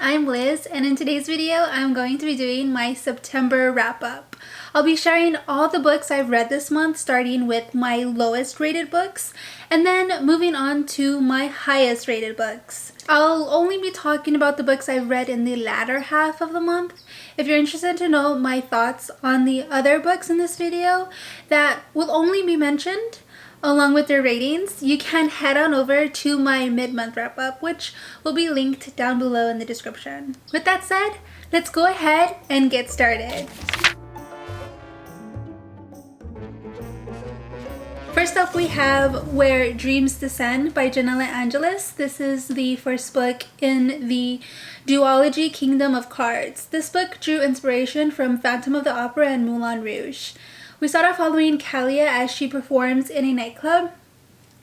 I'm Liz, and in today's video I'm going to be doing my September wrap-up. I'll be sharing all the books I've read this month, starting with my lowest rated books and then moving on to my highest rated books. I'll only be talking about the books I've read in the latter half of the month. If you're interested to know my thoughts on the other books in this video that will only be mentioned along with their ratings, you can head on over to my mid-month wrap-up, which will be linked down below in the description. With that said, let's go ahead and get started. First up, we have Where Dreams Descend by Janell and Alexis. This is the first book in the duology Kingdom of Cards. This book drew inspiration from Phantom of the Opera and Moulin Rouge. We start off following Kalia as she performs in a nightclub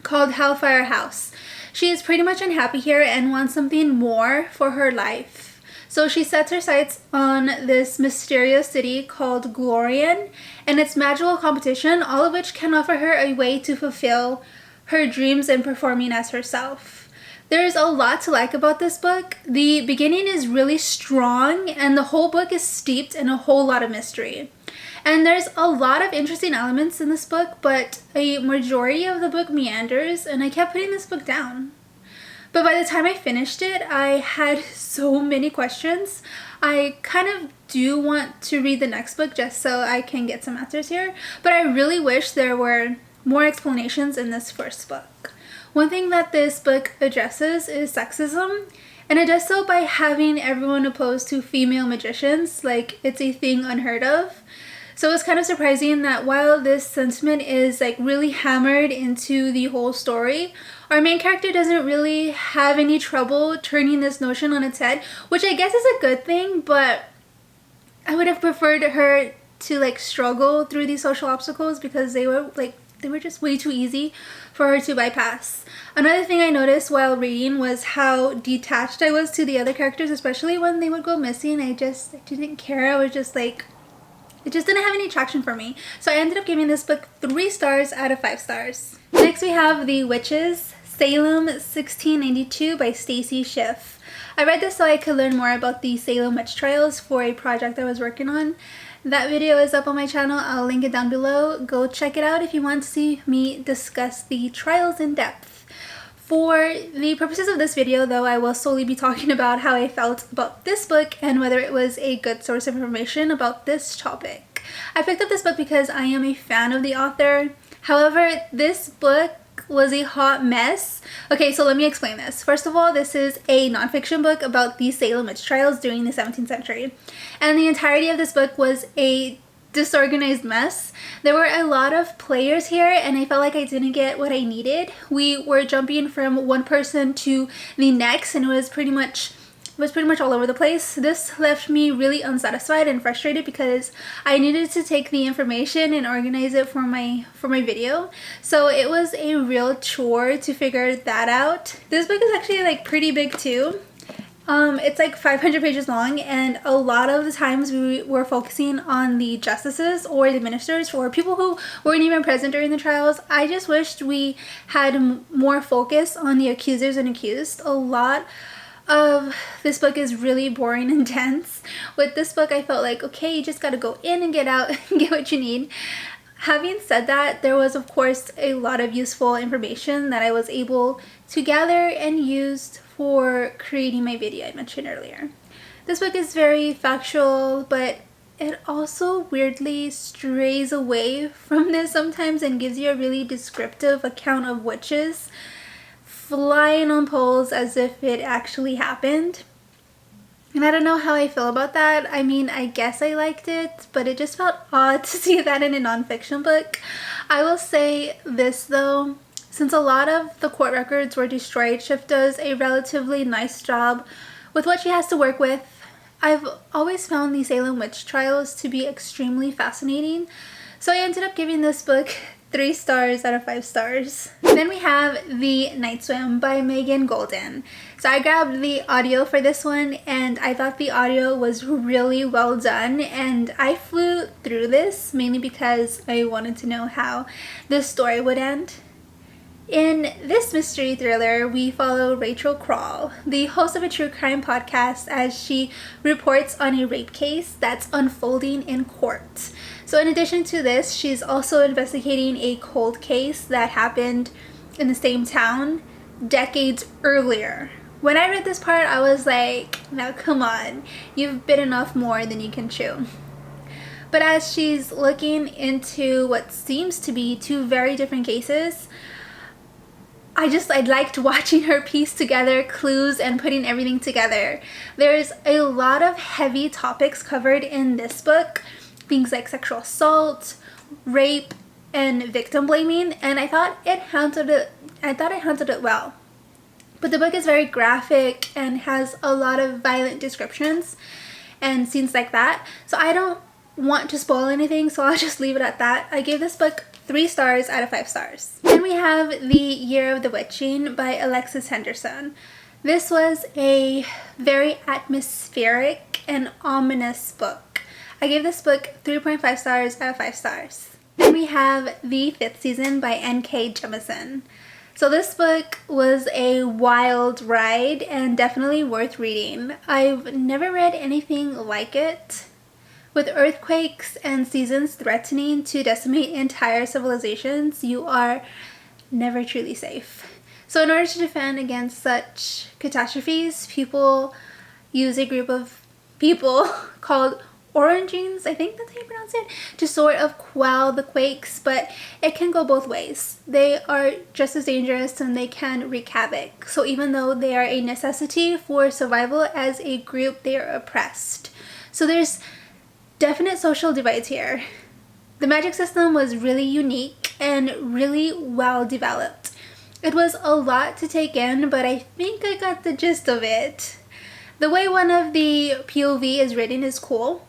called Hellfire House. She is pretty much unhappy here and wants something more for her life. So she sets her sights on this mysterious city called Glorian and its magical competition, all of which can offer her a way to fulfill her dreams in performing as herself. There's a lot to like about this book. The beginning is really strong and the whole book is steeped in a whole lot of mystery. And there's a lot of interesting elements in this book, but a majority of the book meanders, and I kept putting this book down. But by the time I finished it, I had so many questions. I kind of do want to read the next book just so I can get some answers here, but I really wish there were more explanations in this first book. One thing that this book addresses is sexism, and it does so by having everyone opposed to female magicians, like it's a thing unheard of. So it's kind of surprising that while this sentiment is like really hammered into the whole story, our main character doesn't really have any trouble turning this notion on its head, which I guess is a good thing, but I would have preferred her to like struggle through these social obstacles because they were just way too easy for her to bypass. Another thing I noticed while reading was how detached I was to the other characters, especially when they would go missing. I didn't care. I was just like, it just didn't have any traction for me. So I ended up giving this book 3 stars out of 5 stars. Next we have The Witches Salem 1692 by Stacy Schiff. I read this so I could learn more about the Salem witch trials for a project I was working on. That video is up on my channel. I'll link it down below. Go check it out if you want to see me discuss the trials in depth. For the purposes of this video, though, I will solely be talking about how I felt about this book and whether it was a good source of information about this topic. I picked up this book because I am a fan of the author. However, this book was a hot mess. Okay, so let me explain this. First of all, this is a nonfiction book about the Salem witch trials during the 17th century. And the entirety of this book was a disorganized mess. There were a lot of players here and I felt like I didn't get what I needed. We were jumping from one person to the next and it was pretty much all over the place. This left me really unsatisfied and frustrated because I needed to take the information and organize it for my video. So it was a real chore to figure that out. This book is actually like pretty big too. It's like 500 pages long, and a lot of the times we were focusing on the justices or the ministers or people who weren't even present during the trials. I just wished we had more focus on the accusers and accused. A lot of this book is really boring and dense. With this book, I felt like, okay, you just gotta go in and get out and get what you need. Having said that, there was of course a lot of useful information that I was able to gather and used for creating my video I mentioned earlier. This book is very factual, but it also weirdly strays away from this sometimes and gives you a really descriptive account of witches flying on poles as if it actually happened. And I don't know how I feel about that. I mean, I guess I liked it, but it just felt odd to see that in a nonfiction book. I will say this though, since a lot of the court records were destroyed, Schiff does a relatively nice job with what she has to work with. I've always found the Salem witch trials to be extremely fascinating, so I ended up giving this book 3 stars out of 5 stars. Then we have The Night Swim by Megan Goldin. So I grabbed the audio for this one and I thought the audio was really well done, and I flew through this mainly because I wanted to know how this story would end. In this mystery thriller, we follow Rachel Kroll, the host of a true crime podcast, as she reports on a rape case that's unfolding in court. So in addition to this, she's also investigating a cold case that happened in the same town decades earlier. When I read this part, I was like, now come on, you've bitten off more than you can chew. But as she's looking into what seems to be two very different cases, I liked watching her piece together clues and putting everything together. There's a lot of heavy topics covered in this book, things like sexual assault, rape, and victim blaming, and I thought it handled it well. But the book is very graphic and has a lot of violent descriptions and scenes like that, so I don't want to spoil anything, so I'll just leave it at that. I gave this book 3 stars out of 5 stars. Then we have The Year of the Witching by Alexis Henderson. This was a very atmospheric and ominous book. I gave this book 3.5 stars out of 5 stars. Then we have The 5th Season by N.K. Jemisin. So this book was a wild ride and definitely worth reading. I've never read anything like it. With earthquakes and seasons threatening to decimate entire civilizations, you are never truly safe. So in order to defend against such catastrophes, people use a group of people called Orangines, I think that's how you pronounce it, to sort of quell the quakes, but it can go both ways. They are just as dangerous and they can wreak havoc. So even though they are a necessity for survival as a group, they are oppressed. So there's definite social divides here. The magic system was really unique and really well developed. It was a lot to take in, but I think I got the gist of it. The way one of the POV is written is cool.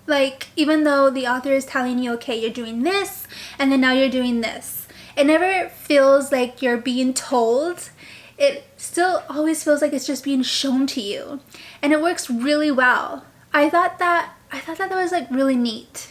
Like, even though the author is telling you, okay, you're doing this, and then now you're doing this, it never feels like you're being told. It still always feels like it's just being shown to you. And it works really well. I thought that was like really neat.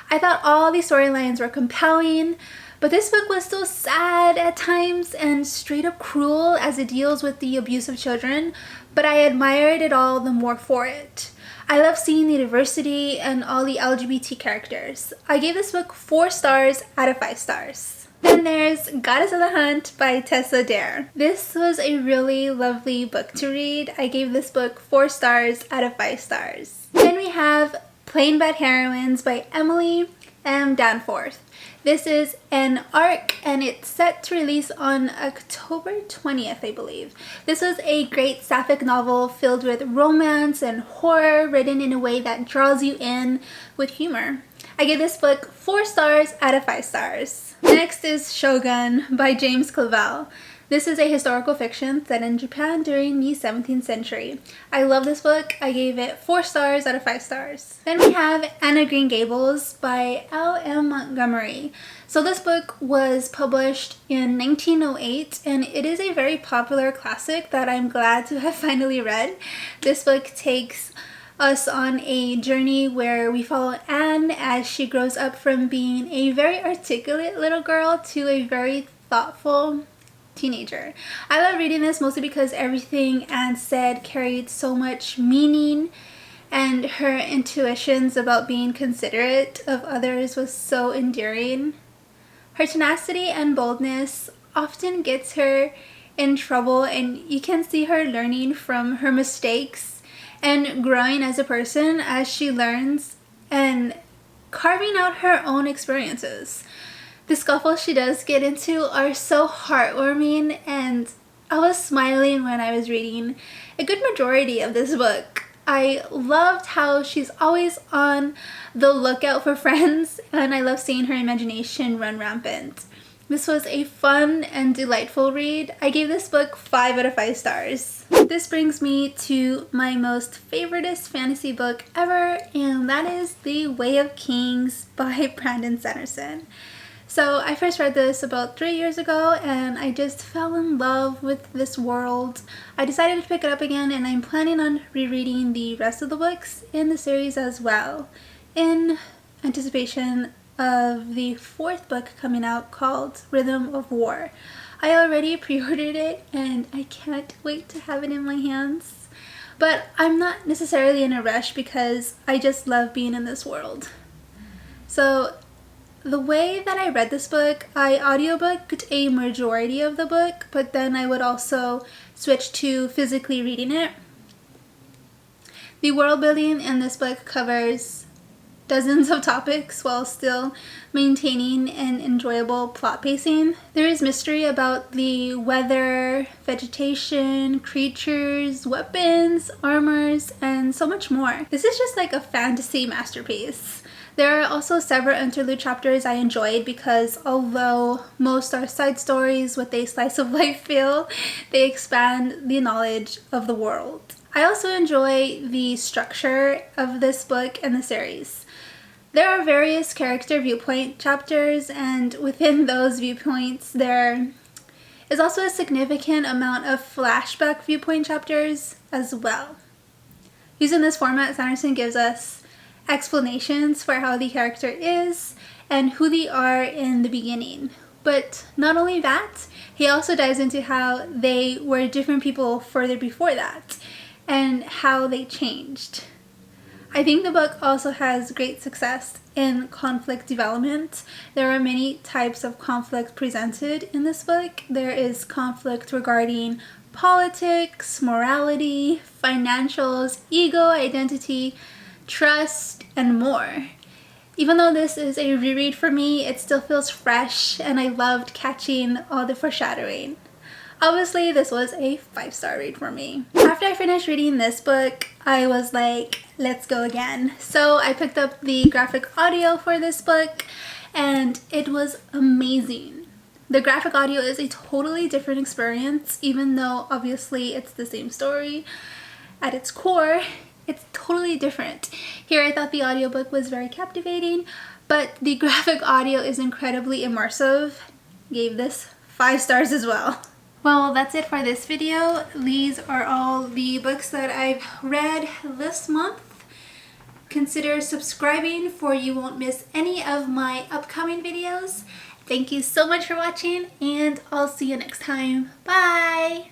I thought all these storylines were compelling, but this book was so sad at times and straight up cruel as it deals with the abuse of children, but I admired it all the more for it. I love seeing the diversity and all the LGBT characters. I gave this book 4 stars out of 5 stars. Then there's Goddess of the Hunt by Tessa Dare. This was a really lovely book to read. I gave this book 4 stars out of 5 stars. Then we have Plain Bad Heroines by Emily M. Danforth. This is an arc and it's set to release on October 20th, I believe. This was a great sapphic novel filled with romance and horror, written in a way that draws you in with humor. I give this book 4 stars out of 5 stars. Next is Shogun by James Clavell. This is a historical fiction set in Japan during the 17th century. I love this book. I gave it 4 stars out of 5 stars. Then we have Anne of Green Gables by L.M. Montgomery. So this book was published in 1908 and it is a very popular classic that I'm glad to have finally read. This book takes us on a journey where we follow Anne as she grows up from being a very articulate little girl to a very thoughtful teenager. I love reading this mostly because everything Anne said carried so much meaning and her intuitions about being considerate of others was so endearing. Her tenacity and boldness often gets her in trouble and you can see her learning from her mistakes and growing as a person as she learns and carving out her own experiences. The scuffles she does get into are so heartwarming and I was smiling when I was reading a good majority of this book. I loved how she's always on the lookout for friends and I love seeing her imagination run rampant. This was a fun and delightful read. I gave this book 5 out of 5 stars. This brings me to my most favoriteest fantasy book ever, and that is The Way of Kings by Brandon Sanderson. So I first read this about 3 years ago and I just fell in love with this world. I decided to pick it up again and I'm planning on rereading the rest of the books in the series as well, in anticipation of the 4th book coming out called Rhythm of War. I already pre-ordered it and I can't wait to have it in my hands. But I'm not necessarily in a rush because I just love being in this world. So the way that I read this book, I audiobooked a majority of the book, but then I would also switch to physically reading it. The world building in this book covers dozens of topics while still maintaining an enjoyable plot pacing. There is mystery about the weather, vegetation, creatures, weapons, armors, and so much more. This is just like a fantasy masterpiece. There are also several interlude chapters I enjoyed because although most are side stories with a slice of life feel, they expand the knowledge of the world. I also enjoy the structure of this book and the series. There are various character viewpoint chapters, and within those viewpoints there is also a significant amount of flashback viewpoint chapters as well. Using this format, Sanderson gives us explanations for how the character is and who they are in the beginning. But not only that, he also dives into how they were different people further before that and how they changed. I think the book also has great success in conflict development. There are many types of conflict presented in this book. There is conflict regarding politics, morality, financials, ego, identity, trust, and more. Even though this is a reread for me, it still feels fresh and I loved catching all the foreshadowing. Obviously, this was a 5-star read for me. After I finished reading this book, I was like, let's go again. So I picked up the graphic audio for this book and it was amazing. The graphic audio is a totally different experience, even though obviously it's the same story. At its core, it's totally different. Here I thought the audiobook was very captivating, but the graphic audio is incredibly immersive. Gave this 5 stars as well. Well, that's it for this video. These are all the books that I've read this month. Consider subscribing for you won't miss any of my upcoming videos. Thank you so much for watching and I'll see you next time. Bye!